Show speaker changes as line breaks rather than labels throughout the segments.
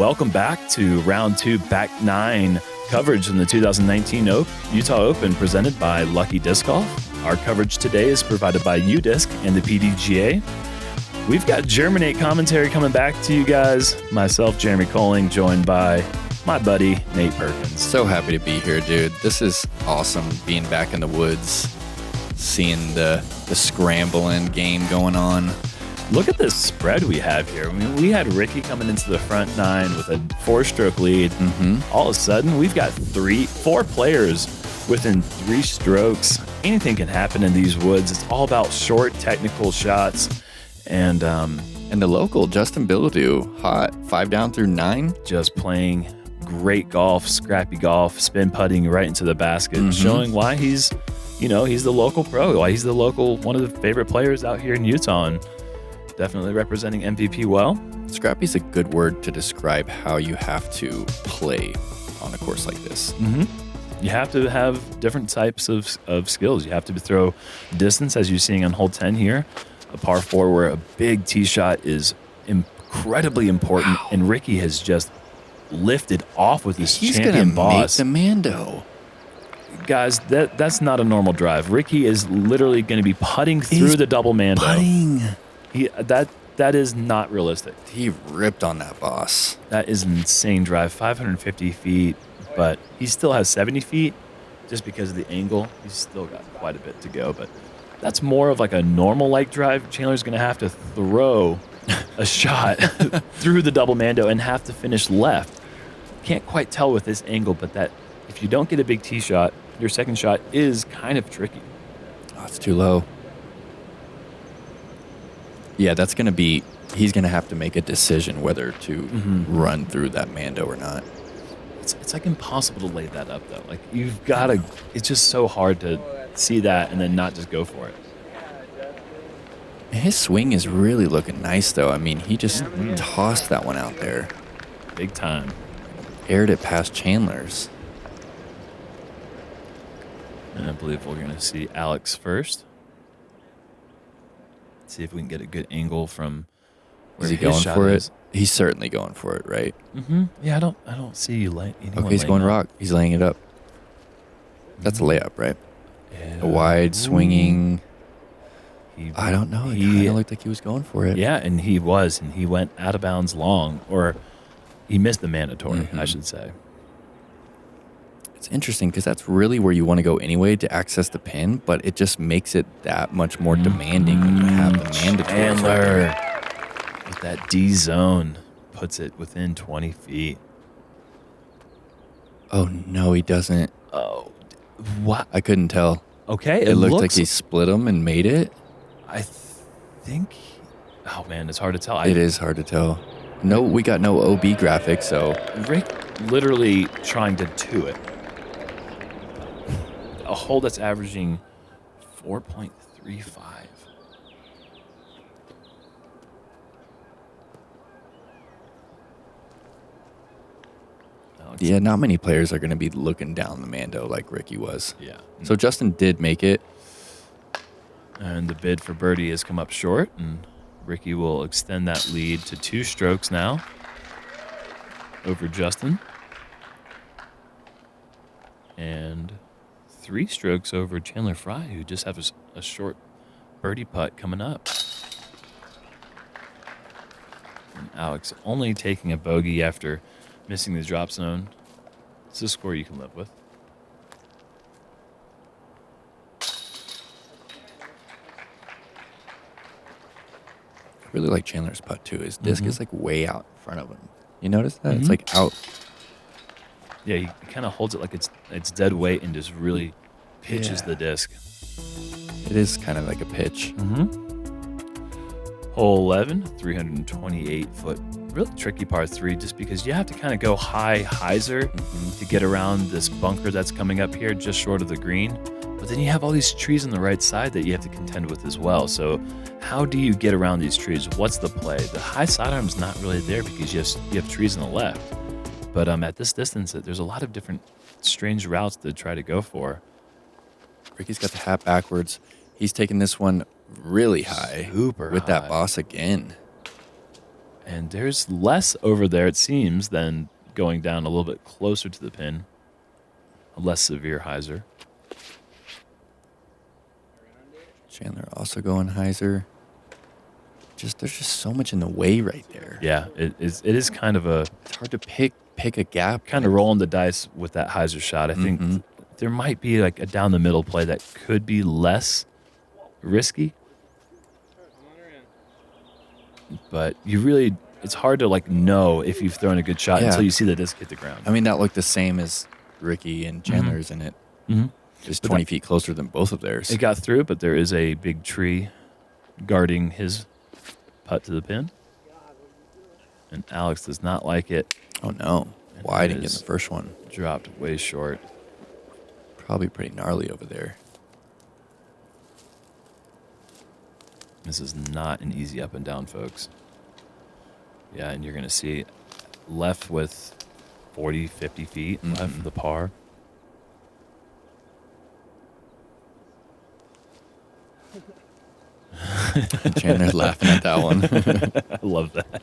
welcome back to round 2, back 9 coverage in the 2019 Utah Open presented by Lucky Disc Golf. Our coverage today is provided by UDisc and the PDGA. We've got Germinate commentary coming back to you guys. Myself, Jeremy Koling, joined by my buddy, Nate Perkins.
So happy to be here, dude. This is awesome, being back in the woods, seeing the scrambling game going on.
Look at this spread we have here. I mean, we had Ricky coming into the front 9 with a 4-stroke lead. All of a sudden, we've got 4 players within 3 strokes. Anything can happen in these woods. It's all about short, technical shots. And
the local, Justin Bilodeau, hot, 5 down through 9.
Just playing great golf, scrappy golf, spin putting right into the basket, showing why he's the local pro, why he's one of the favorite players out here in Utah, and definitely representing MVP well.
Scrappy's a good word to describe how you have to play on a course like this.
You have to have different types of skills. You have to throw distance, as you're seeing on hole 10 here, a par 4 where a big tee shot is incredibly important, and Ricky has just lifted off with his champion boss.
He's going to make the Mando.
Guys, that's not a normal drive. Ricky is literally going to be putting through the double Mando. That is not realistic.
He ripped on that boss.
That is an insane drive, 550 feet, but he still has 70 feet just because of the angle. He's still got quite a bit to go, but that's more of like a normal drive. Chandler's going to have to throw a shot through the double Mando and have to finish left. Can't quite tell with this angle, but that if you don't get a big tee shot, your second shot is kind of tricky.
Oh, it's too low. Yeah, he's going to have to make a decision whether to run through that Mando or not.
It's like impossible to lay that up, though. Like, you've got to, it's just so hard to see that and then not just go for it.
His swing is really looking nice, though. I mean, he just tossed that one out there.
Big time.
Aired it past Chandler's.
And I believe we're going to see Alex first. See if we can get a good angle from where
is he going for it? He's certainly going for it, right?
Yeah, I don't see you anyone.
Okay, he's going rock. He's laying it up. That's a layup, right?
Yeah.
A wide swinging. I don't know. It kind of looked like he was going for it.
Yeah, and he was, and he went out of bounds long, or he missed the mandatory, I should say.
It's interesting because that's really where you want to go anyway to access the pin, but it just makes it that much more demanding when you have the mandatory.
Chandler with that D zone puts it within 20 feet.
Oh, no, he doesn't.
Oh, what?
I couldn't tell.
Okay,
it looked like he split them and made it.
I think. Oh man, it's hard to tell.
It is hard to tell. No, we got no OB graphics, so
Rick literally trying to do it. A hole that's averaging 4.35.
Yeah, not many players are going to be looking down the Mando like Ricky was.
Yeah.
So Justin did make it.
And the bid for birdie has come up short, and Ricky will extend that lead to 2 strokes now over Justin. And 3 strokes over Chandler Fry, who just has a short birdie putt coming up. And Alex only taking a bogey after missing the drop zone. It's a score you can live with.
I really like Chandler's putt too. His disc is like way out in front of him. You notice that? It's like out.
Yeah, he kind of holds it like it's dead weight and just really pitches the disc.
It is kind of like a pitch.
Hole 11, 328-foot, really tricky par 3, just because you have to kind of go hyzer to get around this bunker that's coming up here just short of the green. But then you have all these trees on the right side that you have to contend with as well. So how do you get around these trees? What's the play? The high sidearm's not really there because you have trees on the left. But at this distance, there's a lot of different strange routes to try to go for.
Ricky's got the hat backwards. He's taking this one really high.
Super
with
high.
that boss again.
And there's less over there, it seems, than going down a little bit closer to the pin. A less severe hyzer.
Chandler also going hyzer. There's just so much in the way right there.
Yeah, it is kind of a...
It's hard to pick a gap.
Kind of rolling the dice with that hyzer shot. I think there might be like a down the middle play that could be less risky. But it's hard to like know if you've thrown a good shot until you see the disc hit the ground.
I mean, that looked the same as Ricky and Chandler's in it. Just 20 feet closer than both of theirs.
It got through, but there is a big tree guarding his putt to the pin. And Alex does not like it.
Oh, no. Wide in the first one.
Dropped way short.
Probably pretty gnarly over there.
This is not an easy up and down, folks. Yeah, and you're going to see left with 40, 50 feet left of the par.
Chandler's laughing at that one.
I love that.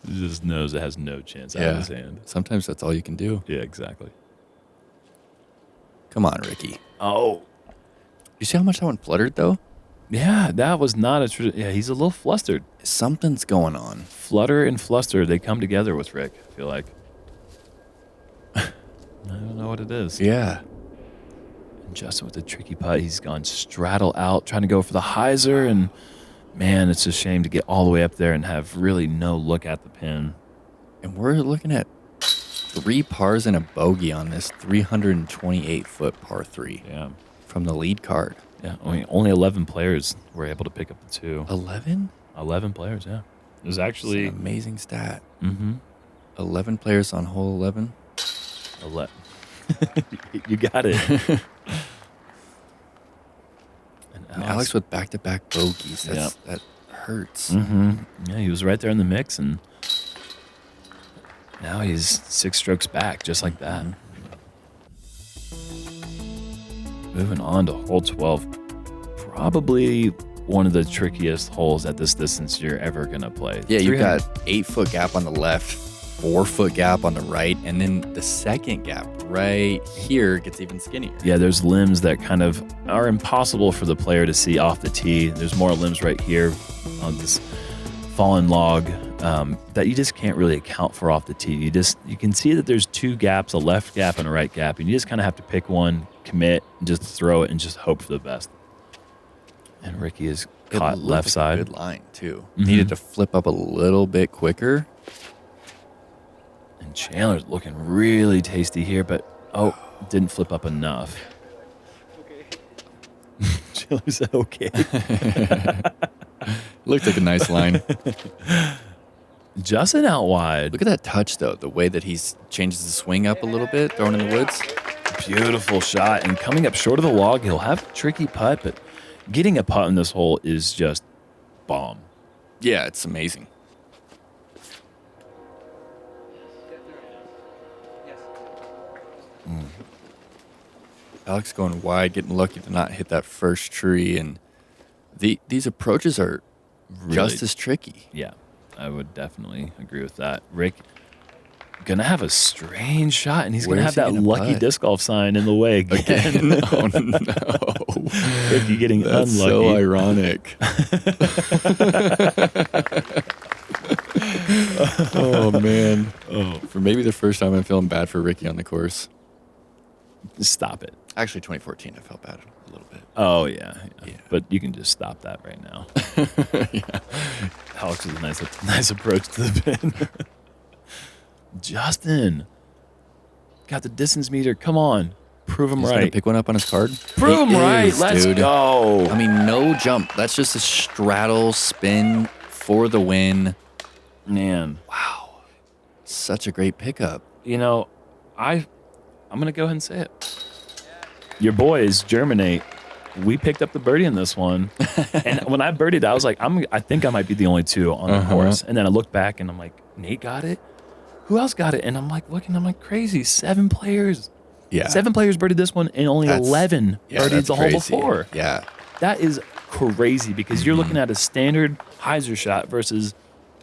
He just knows it has no chance out of his hand.
Sometimes that's all you can do.
Yeah, exactly.
Come on, Ricky.
Oh.
You see how much that one fluttered, though?
Yeah, that was not a... Yeah, he's a little flustered.
Something's going on.
Flutter and fluster, they come together with Rick, I feel like. I don't know what it is.
Yeah.
And Justin with the tricky putt, he's gone straddle out, trying to go for the hyzer, and man, it's a shame to get all the way up there and have really no look at the pin.
And we're looking at 3 pars and a bogey on this 328-foot par 3.
Yeah.
From the lead card.
Yeah, only 11 players were able to pick up the 2.
11?
11 players, yeah. It was actually...
That's an amazing stat.
11
players on hole 11?
11. You got it.
And Alex with back-to-back bogeys. That hurts.
Yeah, he was right there in the mix, and now he's 6 strokes back, just like that. Moving on to hole 12. Probably one of the trickiest holes at this distance you're ever going to play.
Yeah, you've got 8-foot gap on the left, 4-foot gap on the right, and then the second gap right here gets even skinnier.
Yeah, there's limbs that kind of are impossible for the player to see off the tee. There's more limbs right here on this fallen log that you just can't really account for off the tee. You can see that there's 2 gaps, a left gap and a right gap, and you just kind of have to pick one, commit, and just throw it and just hope for the best. And Ricky is caught left side.
Good line too. Needed to flip up a little bit quicker.
And Chandler's looking really tasty here, but didn't flip up enough. Okay. Chandler said okay.
Looked like a nice line.
Justin out wide.
Look at that touch though. The way that he's changes the swing up a little bit, throwing in the woods.
Beautiful shot. And coming up short of the log, he'll have a tricky putt, but getting a putt in this hole is just bomb.
Yeah, it's amazing. Alex going wide, getting lucky to not hit that first tree, and these approaches are really just as tricky.
Yeah, I would definitely agree with that. Rick gonna have a strange shot, and he's gonna have that lucky disc golf sign in the way again.
Oh no,
Ricky getting
That's
unlucky.
So ironic. Oh man. For maybe the first time I'm feeling bad for Ricky on the course.
Stop it.
Actually, 2014, I felt bad a little bit.
Oh yeah. But you can just stop that right now.
Yeah.
Alex is a nice approach to the pin. Justin got the distance meter. Come on, prove him
He's
right.
Gonna pick one up on his card.
Prove him right. Let's go.
I mean, no jump. That's just a straddle spin for the win.
Man,
wow, such a great pickup.
You know, I'm gonna go ahead and say it. Your boys germinate. We picked up the birdie in this one, and when I birdied, I was like, I think I might be the only 2 on the course. And then I looked back, and I'm like, Nate got it. Who else got it? And I'm like looking, I'm like crazy. 7 players.
Yeah.
7 players birdied this one, and only 11 birdied the hole before.
Yeah.
That is crazy because you're looking at a standard hyzer shot versus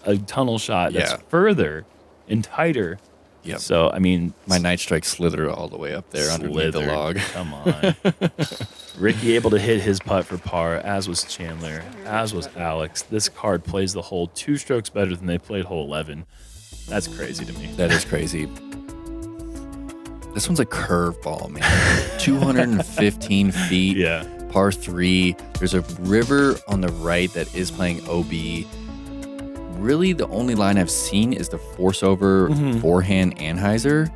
a tunnel shot that's further and tighter.
Yep.
So, I mean...
My Night Strike slithered all the way up there underneath the log.
Come on. Ricky able to hit his putt for par, as was Chandler, as was Alex. This card plays the hole 2 strokes better than they played hole 11. That's crazy to me.
That is crazy. This one's a curveball, man. 215 feet.
Yeah.
Par 3. There's a river on the right that is playing OB. Really, the only line I've seen is the force over forehand and hyzer.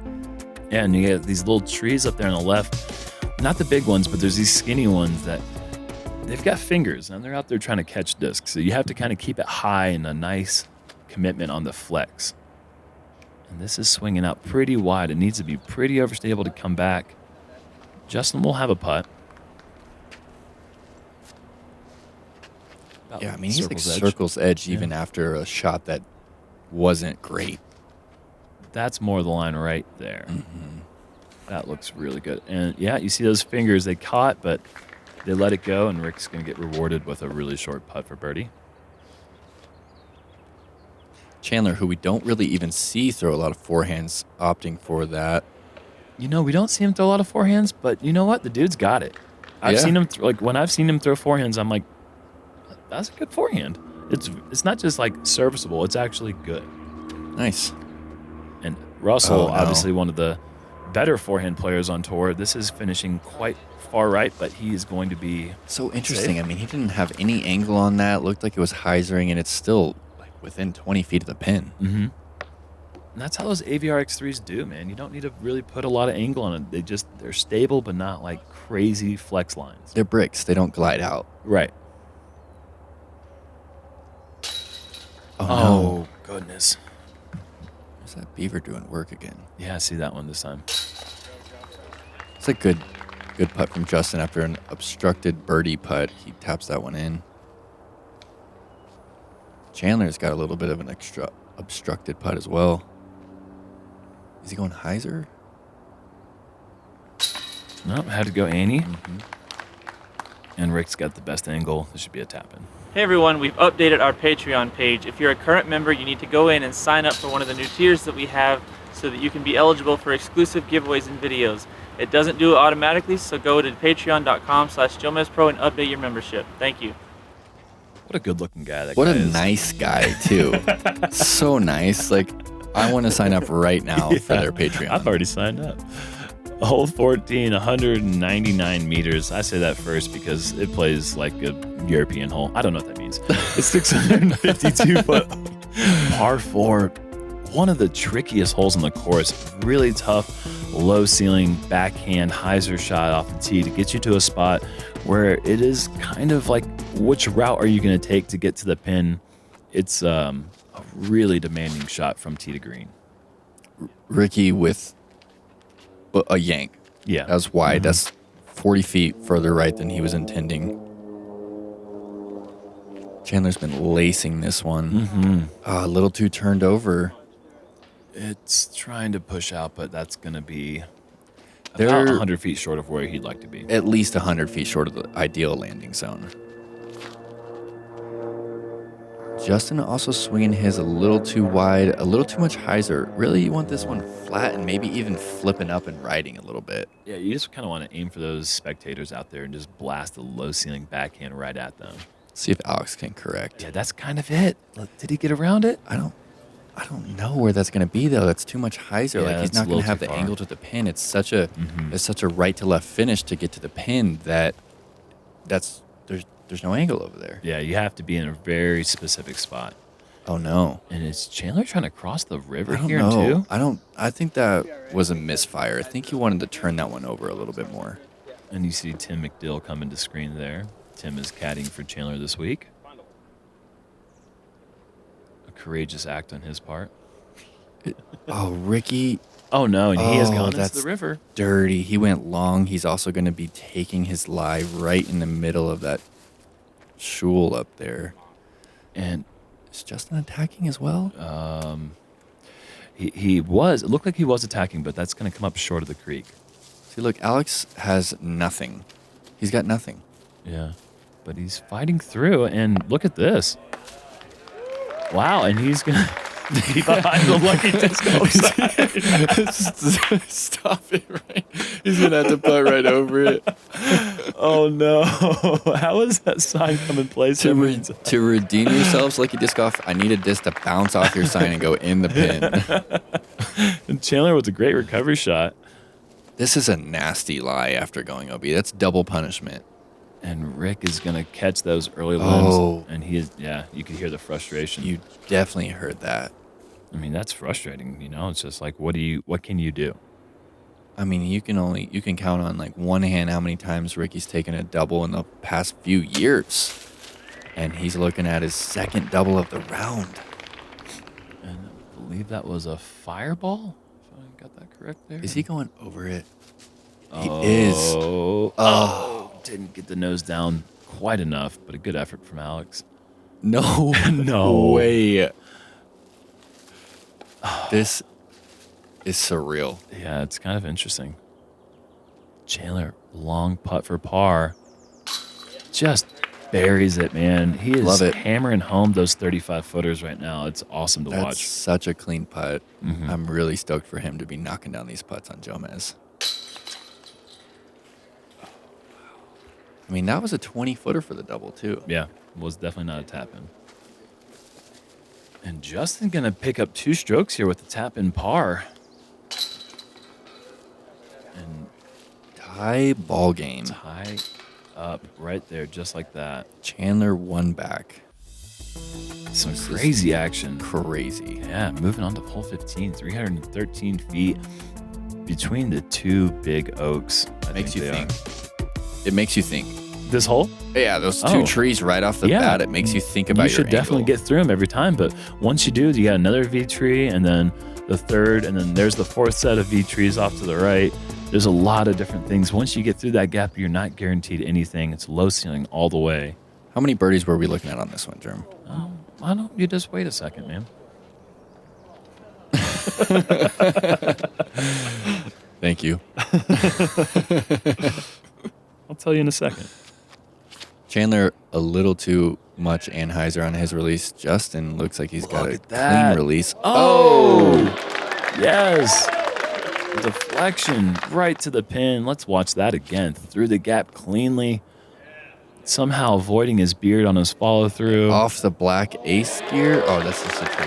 Yeah, and you get these little trees up there on the left. Not the big ones, but there's these skinny ones that they've got fingers, and they're out there trying to catch discs. So you have to kind of keep it high and a nice commitment on the flex. And this is swinging out pretty wide. It needs to be pretty overstable to come back. Justin will have a putt.
Yeah, I mean, he's like circle's edge even after a shot that wasn't great.
That's more the line right there. That looks really good. And yeah, you see those fingers, they caught, but they let it go, and Rick's going to get rewarded with a really short putt for birdie.
Chandler, who we don't really even see throw a lot of forehands, opting for that.
You know, we don't see him throw a lot of forehands, but you know what? The dude's got it. I've seen him, when I've seen him throw forehands, I'm like, that's a good forehand. It's not just like serviceable, it's actually good.
Nice.
And Russell, obviously one of the better forehand players on tour. This is finishing quite far right, but he is going to be
so interesting.
safe.
I mean, he didn't have any angle on that. It looked like it was hyzering, and it's still like within 20 feet of the pin.
And that's how those AVR X3s do, man. You don't need to really put a lot of angle on it. They're stable, but not like crazy flex lines.
They're bricks. They don't glide out.
Right.
Oh, no.
Goodness.
There's that beaver doing work again.
Yeah, I see that one this time.
It's a good putt from Justin after an obstructed birdie putt. He taps that one in. Chandler's got a little bit of an extra obstructed putt as well. Is he going hyzer?
Nope, had to go Annie. And Rick's got the best angle. This should be a tap-in.
Hey everyone, we've updated our Patreon page. If you're a current member, you need to go in and sign up for one of the new tiers that we have so that you can be eligible for exclusive giveaways and videos. It doesn't do it automatically, so go to patreon.com/JomezPro and update your membership. Thank you.
What a good-looking guy that
What
guy
a
is.
nice guy, too. So nice. Like, I want to sign up right now for their Patreon.
I've already signed up. Hole 14, 199 meters. I say that first because it plays like a European hole. I don't know what that means. It's 652 foot par 4. One of the trickiest holes on the course. Really tough, low ceiling, backhand, hyzer shot off the tee to get you to a spot where it is kind of like, which route are you going to take to get to the pin? It's a really demanding shot from tee to green.
Ricky with a yank.
Yeah.
That was wide. That's 40 feet further right than he was intending. Chandler's been lacing this one. A little too turned over.
It's trying to push out, but that's going to be
They're
about 100 feet short of where he'd like to be.
At least 100 feet short of the ideal landing zone. Justin also swinging his a little too wide, a little too much hyzer. Really, you want this one flat and maybe even flipping up and riding a little bit.
Yeah, you just kind of want to aim for those spectators out there and just blast a low ceiling backhand right at them.
See if Alex can correct.
Yeah, that's kind of it. Did he get around it?
I don't know where that's going to be though. That's too much hyzer.
Yeah,
like he's
it's
not
a
going to
little
have
too
the
far.
angle to the pin. It's such a right to left finish to get to the pin that there's no angle over there.
Yeah, you have to be in a very specific spot.
Oh no.
And is Chandler trying to cross the river
I don't
here
know.
too?
I think that was a misfire. I think he wanted to turn that one over a little bit more.
And you see Tim McDill come into screen there. Tim is caddying for Chandler this week. A courageous act on his part.
Oh, Ricky.
Oh no, and he has gone into
that's
the river.
Dirty. He went long. He's also going to be taking his lie right in the middle of that shoal up there.
And
is Justin attacking as well?
he was. It looked like he was attacking, but that's going to come up short of the creek.
See, look, Alex has nothing. He's got nothing.
Yeah. but he's fighting through. And look at this. Wow, and he's going to be behind the lucky disc golf side.
Stop it, right? He's going to have to putt right over it.
Oh, no. How is that sign come in place?
To redeem yourselves, Lucky Disc Golf, I need a disc to bounce off your sign and go in the pin.
And Chandler with a great recovery shot.
This is a nasty lie after going OB. That's double punishment.
And Rick is going to catch those early limbs.
Oh.
And he is, yeah, you could hear the frustration.
You definitely heard that.
I mean, that's frustrating, you know? It's just like, what can you do?
I mean, you can count on like one hand how many times Ricky's taken a double in the past few years. And he's looking at his second double of the round.
And I believe that was a fireball, if I got that correct there.
Is he going over it? He
Oh.
is.
Oh. Didn't get the nose down quite enough, but a good effort from Alex.
No.
No
way. This is surreal.
Yeah, it's kind of interesting. Chandler, long putt for par. Just buries it, man. He is
Love it.
hammering home those 35-footers right now. It's awesome to
That's
watch.
such a clean putt.
Mm-hmm.
I'm really stoked for him to be knocking down these putts on Jomez. I mean, that was a 20-footer for the double, too.
Yeah, was definitely not a tap-in. And Justin going to pick up 2 strokes here with the tap-in par. And
Tie ball game.
tie up right there, just like that.
Chandler one back.
Some
This is
crazy action.
Crazy.
Yeah, moving on to hole 15, 313 feet between the 2 big oaks. I
Makes you
they
think.
are.
It makes you think.
This hole?
Yeah, those 2
Oh.
trees right off the
Yeah.
bat, it makes you think about
You
your
should definitely
angle.
get through them every time, but once you do, you got another V tree, and then the 3rd, and then there's the 4th set of V trees off to the right. There's a lot of different things. Once you get through that gap, you're not guaranteed anything. It's low ceiling all the way.
How many birdies were we looking at on this one, Germ?
I don't. You just wait a second, man.
Thank you.
I'll tell you in a second.
Chandler, a little too much anhyzer on his release. Justin looks like he's got
Look
a
at that.
clean release.
Oh! Yes. Deflection right to the pin. Let's watch that again. Through the gap cleanly. Somehow avoiding his beard on his follow through.
Off the black ace gear. Oh, that's just a tree.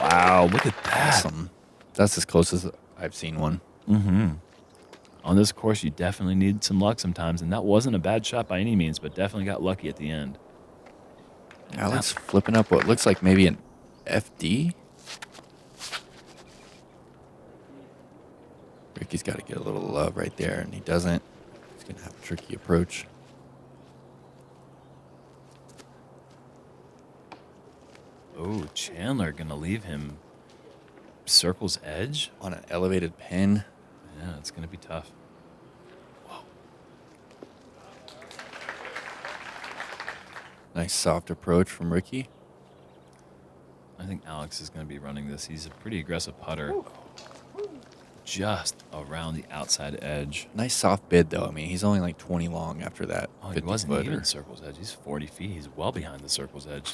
Wow, look at that.
Awesome. That's as close as I've seen one.
Mm-hmm. On this course, you definitely need some luck sometimes, and that wasn't a bad shot by any means, but definitely got lucky at the end.
Alex flipping up what looks like maybe an FD. Ricky's got to get a little love right there, and he doesn't. He's going to have a tricky approach.
Oh, Chandler going to leave him circle's edge?
On an elevated pin.
Yeah, it's going to be tough.
Nice soft approach from Ricky.
I think Alex is going to be running this. He's a pretty aggressive putter. Just around the outside edge.
Nice soft bid, though. I mean, he's only like 20 long after that.
Oh, he wasn't
50-footer.
even circle's edge. He's 40 feet. He's well behind the circle's edge.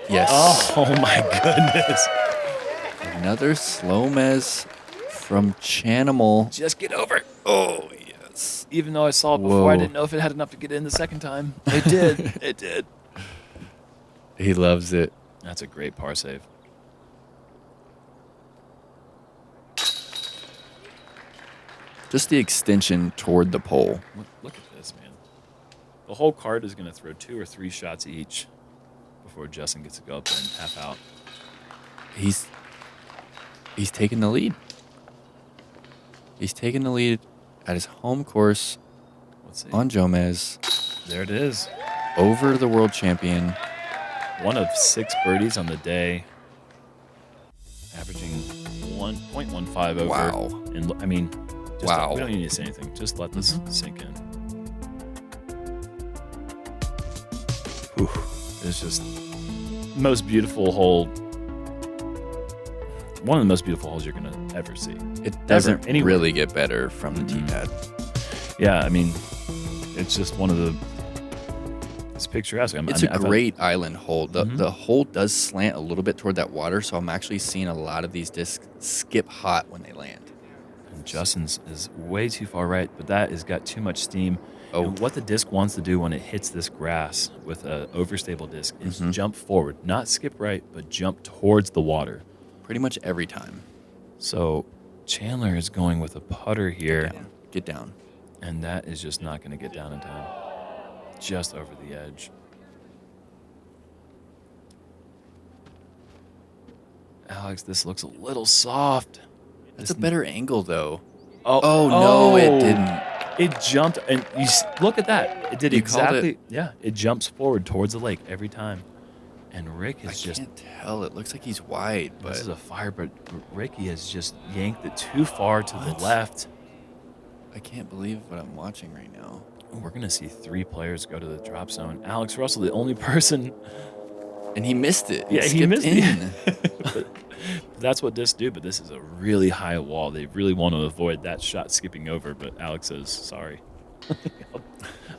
Yes.
Oh my goodness.
Another SloMez from Chanimal.
Just get over it.
Oh, yes.
Even though I saw it before, I
Whoa.
didn't know if it had enough to get in the second time. It did. It did.
He loves it.
That's a great par save.
Just the extension toward the pole.
Look at this, man. The whole cart is going to throw 2 or 3 shots each before Justin gets to go up there and tap out.
He's taking the lead. He's taking the lead at his home course
Let's see.
on Jomez
There it is.
over the world champion.
1 of 6 birdies on the day, averaging 1.15 over.
Wow.
And I mean, just
Wow.
we don't need to say anything. Just let this sink in. Whew. It's just most beautiful hole. One of the most beautiful holes you're gonna ever see.
It doesn't
anywhere.
really get better from the tee pad.
Yeah, I mean, It's just one of the. It's picturesque.
It's a great island hole. The hole does slant a little bit toward that water, so I'm actually seeing a lot of these discs skip hot when they land.
And Justin's is way too far right, but that has got too much steam.
Oh.
And what the disc wants to do when it hits this grass with an overstable disc is jump forward, not skip right, but jump towards the water.
Pretty much every time.
So Chandler is going with a putter here.
Get down.
And that is just not going to get down in time. Just over the edge. Alex, this looks a little soft.
That's a better angle, though.
Oh,
no, it didn't.
It jumped, and look at that. It did
You
exactly.
called
Yeah, it jumps forward towards the lake every time. And Rick is
I
just.
can't tell. It looks like he's wide, but
This is a fire, but Ricky has just yanked it too far to the left.
I can't believe what I'm watching right now.
We're going to see 3 players go to the drop zone. Alex Russell, the only person.
And he missed it.
Yeah, he
skipped
missed
in.
but that's what discs do, but this is a really high wall. They really want to avoid that shot skipping over, but Alex says, sorry.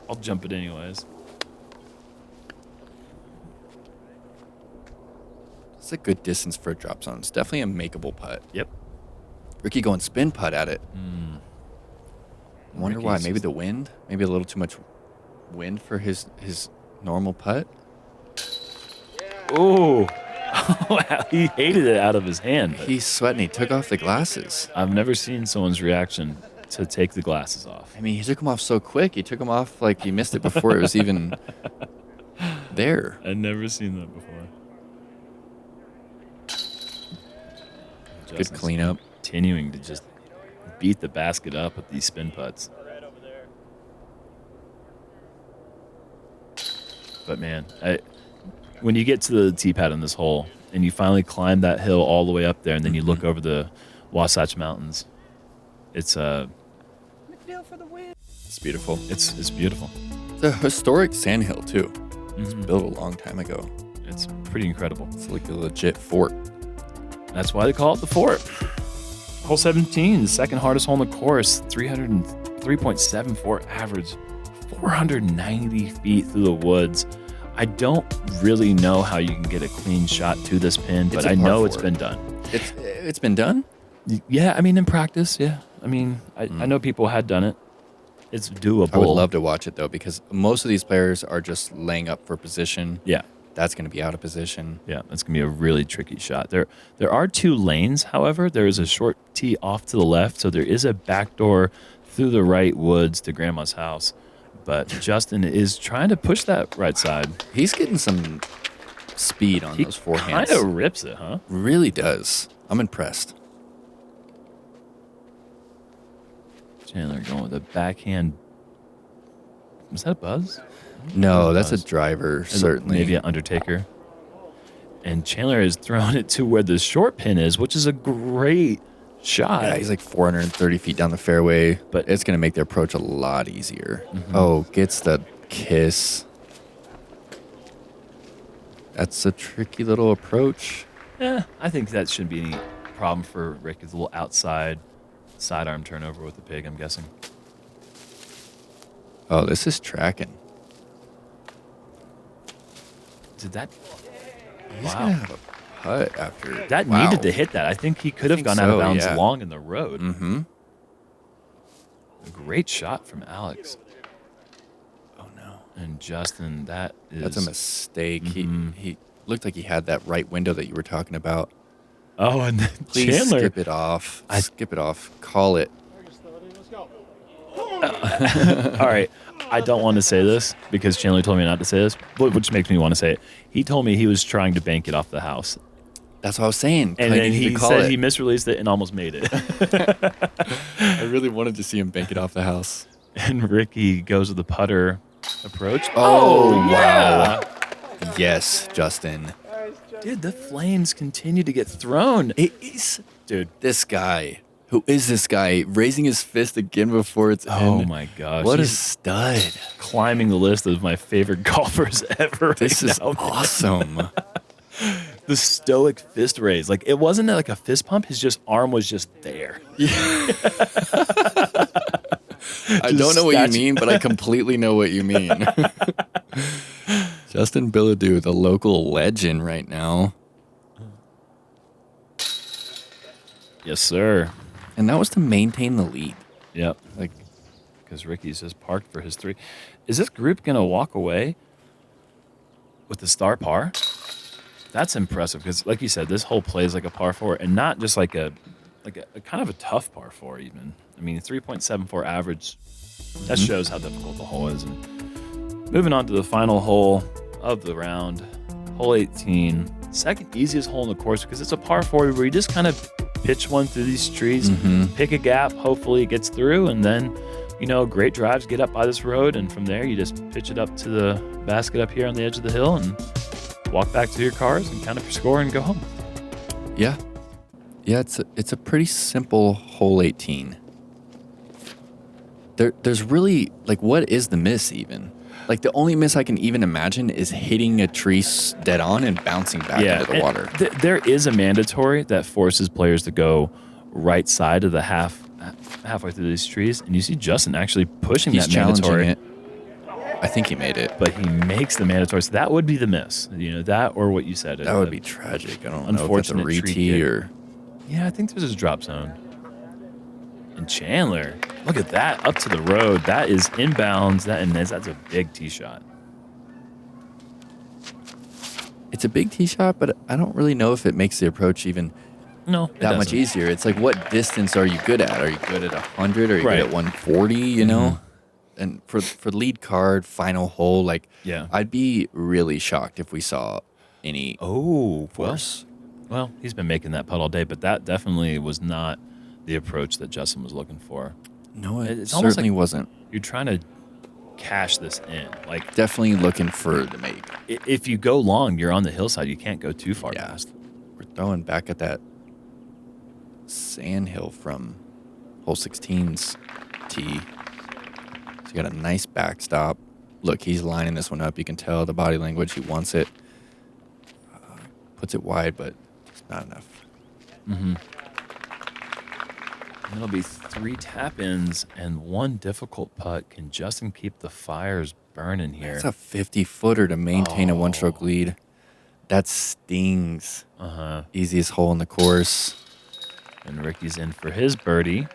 I'll jump it anyways.
It's a good distance for a drop zone. It's definitely a makeable putt.
Yep.
Ricky going spin putt at it. I wonder why.
Ricky's
Maybe
just-
the wind? Maybe a little too much wind for his normal putt?
Oh, he hated it out of his hand. but
He's sweating. He took off the glasses.
I've never seen someone's reaction to take the glasses off.
I mean, he took them off so quick. He took them off like he missed it before it was even there.
I've never seen that before.
Good
Justin's
cleanup.
Continuing to just beat the basket up with these spin putts. But man, when you get to the tee pad on this hole and you finally climb that hill all the way up there and then you look over the Wasatch Mountains, it's
It's beautiful.
it's beautiful.
It's a historic sandhill, too. It's
Mhm.
built a long time ago.
It's pretty incredible.
It's like a legit fort.
That's why they call it the fort. Hole 17, the second hardest hole in the course, 303.74 average, 490 feet through the woods. I don't really know how you can get a clean shot to this pin, but
It's a
I
par
know it's
four.
been done.
It's been done?
Yeah, I mean, in practice, yeah. I mean, I know people had done it. It's doable.
I would love to watch it, though, because most of these players are just laying up for position.
Yeah,
That's going to be out of position.
yeah, that's gonna be a really tricky shot. There are 2 lanes, however. There is a short tee off to the left, so there is a back door through the right woods to Grandma's house. But Justin is trying to push that right side.
He's getting some speed on
He
those forehands.
kind of rips it, huh?
Really does. I'm impressed.
Chandler going with a backhand. Was that a buzz?
No, that's a
Buzz.
driver, certainly.
Maybe an Undertaker. And Chandler has thrown it to where the short pin is, which is a great shot.
Yeah, he's like 430 feet down the fairway,
But-
but it's going to make the approach a lot easier. Oh, gets the kiss. That's a tricky little approach.
Yeah, I think that shouldn't be any problem for Rick. It's a little outside sidearm turnover with the pig, I'm guessing.
Oh, this is tracking.
Did that?
He's
Wow.
going to have a putt after.
That
Wow.
needed to hit that. I think he could have
think
gone out of
so,
bounds
yeah.
long in the road.
Mm-hmm.
A great shot from Alex.
Oh, no.
And Justin, that is.
That's a mistake.
Mhm.
He looked like he had that right window that you were talking about.
Oh, and then
Please
Chandler.
skip it off. Skip it off. Call it.
All right. I don't want to say this because Chandler told me not to say this, which makes me want to say it. He told me he was trying to bank it off the house.
That's what I was saying.
And
I
then
needed to
he
call
said
it.
he misreleased it and almost made it.
I really wanted to see him bank it off the house.
And Ricky goes with the putter approach.
Oh,
yeah.
wow. Yes, Justin.
Dude, the flames continue to get thrown.
It is
Dude.
this guy. Who is this guy? Raising his fist again before it's
Oh,
in.
my gosh.
What a
He's
stud.
climbing the list of my favorite golfers ever.
This
right
is
now.
awesome.
The stoic fist raise. Like, it wasn't like a fist pump. His arm was just there.
I don't know what you mean, but I completely know what you mean. Justin Bilodeau, the local legend right now.
Yes, sir.
And that was to maintain the lead.
Yep. Because Ricky's just parked for his 3. Is this group going to walk away with the star par? That's impressive because, like you said, this hole plays like a par 4 and not just like a kind of a tough par 4 even. I mean, 3.74 average. That shows how difficult the hole is. And moving on to the final hole of the round, hole 18. Second easiest hole in the course because it's a par 4 where you just kind of pitch one through these trees, pick a gap, hopefully it gets through, and then, great drives get up by this road, and from there you just pitch it up to the basket up here on the edge of the hill and walk back to your cars and count up your score and go home.
Yeah. Yeah, it's a pretty simple hole 18. There's really, what is the miss even? The only miss I can even imagine is hitting a tree dead on and bouncing back into the water.
There is a mandatory that forces players to go right side of the halfway through these trees, and you see Justin actually pushing that mandatory.
It. I think he made it.
But he makes the mandatory, so that would be the miss. That or what you said.
That would be tragic. I don't know if it's a re-tee or...
Yeah, I think this is a drop zone. And Chandler, look at that, up to the road. That is inbounds. That's a big tee shot.
It's a big tee shot, but I don't really know if it makes the approach even that much easier. It's what distance are you good at? Are you good at 100? Are you good at 140? You know? And for lead card, final hole, I'd be really shocked if we saw any force.
Well, he's been making that putt all day, but that definitely was not the approach that Justin was looking for.
No, it certainly wasn't.
You're trying to cash this in.
Definitely looking for the make.
If you go long, you're on the hillside. You can't go too far past.
We're throwing back at that sand hill from hole 16's tee. So you got a nice backstop. Look, he's lining this one up. You can tell the body language. He wants it. Puts it wide, but it's not enough.
Mm-hmm. It'll be 3 tap-ins and 1 difficult putt. Can Justin keep the fires burning here?
It's a 50-footer to maintain a one-stroke lead. That stings. Easiest hole in the course.
And Ricky's in for his birdie.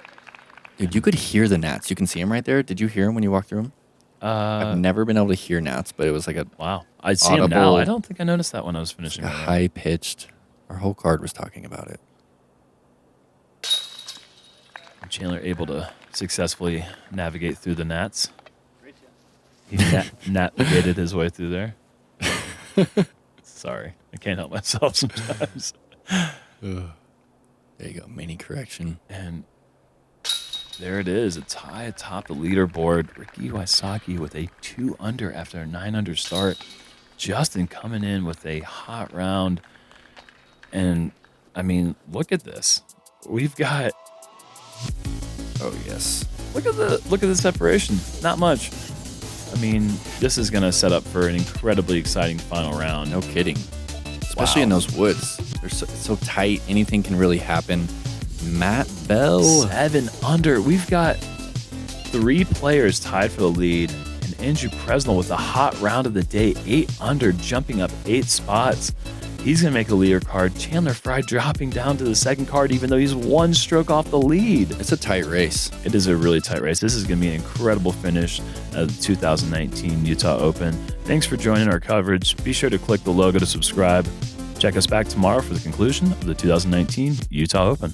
Dude, you could hear the gnats. You can see him right there. Did you hear him when you walked through him? I've never been able to hear gnats, but it was like a
I see him now. I don't think I noticed that when I was finishing.
High-pitched. Our whole card was talking about it.
Chandler able to successfully navigate through the gnats. He navigated his way through there. Sorry, I can't help myself sometimes.
There you go, mini correction.
And there it is, a tie atop the leaderboard. Ricky Wysocki with a 2 under after a 9 under start. Justin coming in with a hot round. And, I mean, look at this. We've got...
Oh, yes.
Look at the separation. Not much. I mean, this is going to set up for an incredibly exciting final round.
No kidding. Especially in those woods. They're so tight. Anything can really happen. Matt Bell.
7 under. We've got 3 players tied for the lead. And Andrew Presnell with a hot round of the day. 8 under, jumping up 8 spots. He's going to make a leader card. Chandler Fry dropping down to the second card, even though he's 1 stroke off the lead.
It's a tight race.
It is a really tight race. This is going to be an incredible finish of the 2019 Utah Open. Thanks for joining our coverage. Be sure to click the logo to subscribe. Check us back tomorrow for the conclusion of the 2019 Utah Open.